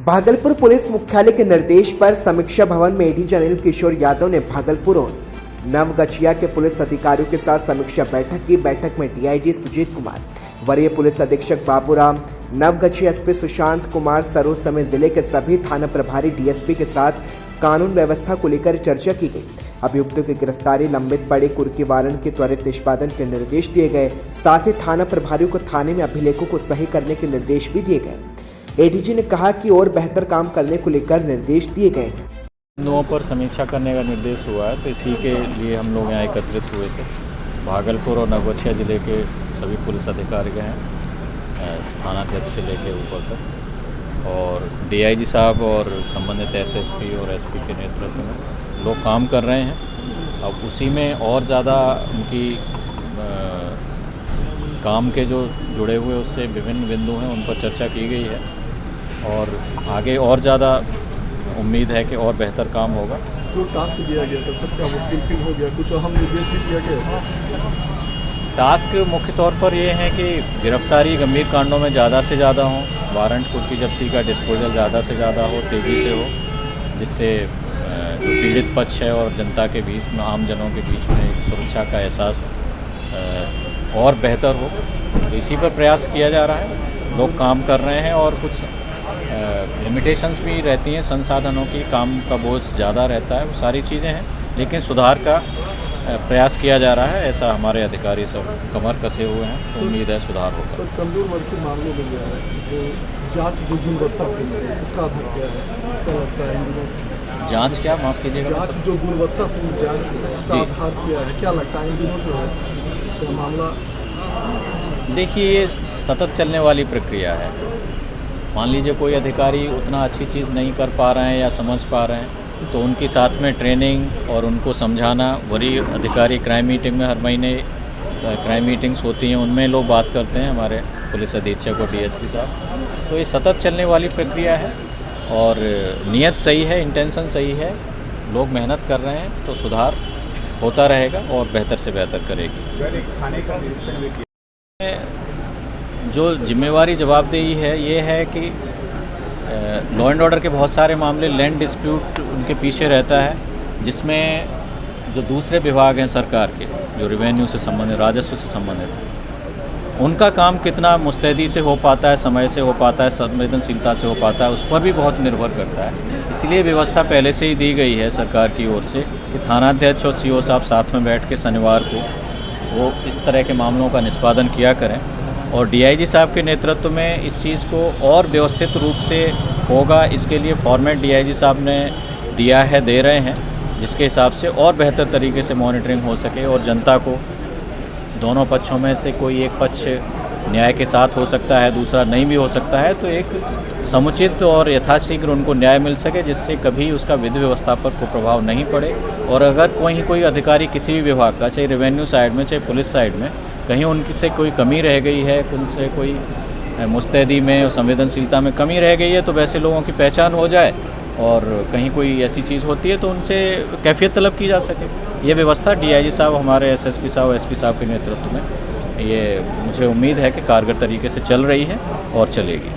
Bhagalpur police मुख्यालय के निर्देश पर समीक्षा भवन में एडीजी अनिल किशोर यादव ने भागलपुर और नवगछिया के पुलिस अधिकारियों के साथ समीक्षा बैठक की। बैठक में डीआईजी सुजीत कुमार, वरीय पुलिस अधीक्षक बाबूराम, नवगछिया एसपी सुशांत कुमार सरोज समेत जिले के सभी थाना प्रभारी डीएसपी के साथ कानून व्यवस्था को लेकर चर्चा की गई। अभियुक्तों की गिरफ्तारी, लंबित पड़े कुर्की वारंट के त्वरित निष्पादन के निर्देश दिए गए। साथ ही थाना प्रभारियों को थाने में अभिलेखों को सही करने के निर्देश भी दिए गए। एडीजी ने कहा कि और बेहतर काम करने को लेकर निर्देश दिए गए हैं। बिंदुओं पर समीक्षा करने का निर्देश हुआ है, तो इसी के लिए हम लोग यहाँ एकत्रित हुए थे। भागलपुर और नवगछिया जिले के सभी पुलिस अधिकारी गए हैं, थानाध्यक्ष से लेकर ऊपर तक, और डीआईजी साहब और संबंधित एसएसपी और एसपी के नेतृत्व में लोग काम कर रहे हैं। अब उसी में और ज़्यादा उनकी काम के जो जुड़े हुए उससे विभिन्न बिंदु हैं उन पर चर्चा की गई है, और आगे और ज़्यादा उम्मीद है कि और बेहतर काम होगा। जो टास्क दिया गया था सबका वो फुलफिल हो गया, कुछ अहम निर्देश भी दिया गया। टास्क मुख्य तौर पर ये है कि गिरफ्तारी गंभीर कांडों में ज़्यादा से ज़्यादा हो, वारंट कुर्की जब्ती का डिस्पोजल ज़्यादा से ज़्यादा हो, तेज़ी से हो, जिससे जो पीड़ित पक्ष है और जनता के बीच में, आम जनों के बीच में एक सुरक्षा का एहसास और बेहतर हो। तो इसी पर प्रयास किया जा रहा है, लोग काम कर रहे हैं, और कुछ लिमिटेशंस भी रहती हैं, संसाधनों की, काम का बोझ ज़्यादा रहता है, वो सारी चीज़ें हैं, लेकिन सुधार का प्रयास किया जा रहा है। ऐसा हमारे अधिकारी सब कमर कसे हुए हैं, तो उम्मीद है सुधार होगा। सर, कमजोर वर्ग के मामलों में गया है, तो जांच जो गुणवत्तापूर्ण है उसका आधार क्या है, क्या लगता है? जांच क्या, माफ़ कीजिएगा? जांच जो गुणवत्तापूर्ण जांच है उसका आधार क्या है, क्या लगता है इन दिनों जो है तो मामला? देखिए, ये सतत चलने वाली प्रक्रिया है। मान लीजिए कोई अधिकारी उतना अच्छी चीज़ नहीं कर पा रहे हैं या समझ पा रहे हैं, तो उनके साथ में ट्रेनिंग और उनको समझाना। वरीय अधिकारी क्राइम मीटिंग में हर महीने क्राइम मीटिंग्स होती हैं, उनमें लोग बात करते हैं, हमारे पुलिस अधीक्षक और डीएसपी साहब। तो ये सतत चलने वाली प्रक्रिया है, और नीयत सही है, इंटेंशन सही है, लोग मेहनत कर रहे हैं, तो सुधार होता रहेगा और बेहतर से बेहतर करेगी। जो जिम्मेवारी जवाबदेही है ये है कि लॉ एंड ऑर्डर के बहुत सारे मामले, लैंड डिस्प्यूट उनके पीछे रहता है, जिसमें जो दूसरे विभाग हैं सरकार के, जो रेवेन्यू से संबंधित, राजस्व से संबंधित, उनका काम कितना मुस्तैदी से हो पाता है, समय से हो पाता है, संवेदनशीलता से हो पाता है, उस पर भी बहुत निर्भर करता है। इसलिए व्यवस्था पहले से ही दी गई है सरकार की ओर से कि थानाध्यक्ष और सीओ साहब साथ में बैठ के शनिवार को वो इस तरह के मामलों का निष्पादन किया करें, और डीआईजी साहब के नेतृत्व में इस चीज़ को और व्यवस्थित रूप से होगा। इसके लिए फॉर्मेट डीआईजी साहब ने दिया है, दे रहे हैं, जिसके हिसाब से और बेहतर तरीके से मॉनिटरिंग हो सके, और जनता को दोनों पक्षों में से कोई एक पक्ष न्याय के साथ हो सकता है, दूसरा नहीं भी हो सकता है, तो एक समुचित और यथाशीघ्र उनको न्याय मिल सके, जिससे कभी उसका विधि व्यवस्था पर कोई प्रभाव नहीं पड़े। और अगर कोई अधिकारी किसी भी विभाग का, चाहे रेवेन्यू साइड में, चाहे पुलिस साइड में, कहीं उनसे कोई कमी रह गई है, उनसे कोई मुस्तैदी में और संवेदनशीलता में कमी रह गई है, तो वैसे लोगों की पहचान हो जाए, और कहीं कोई ऐसी चीज़ होती है तो उनसे कैफियत तलब की जा सके। ये व्यवस्था डीआईजी साहब, हमारे एसएसपी साहब, एसपी साहब के नेतृत्व में, ये मुझे उम्मीद है कि कारगर तरीके से चल रही है और चलेगी।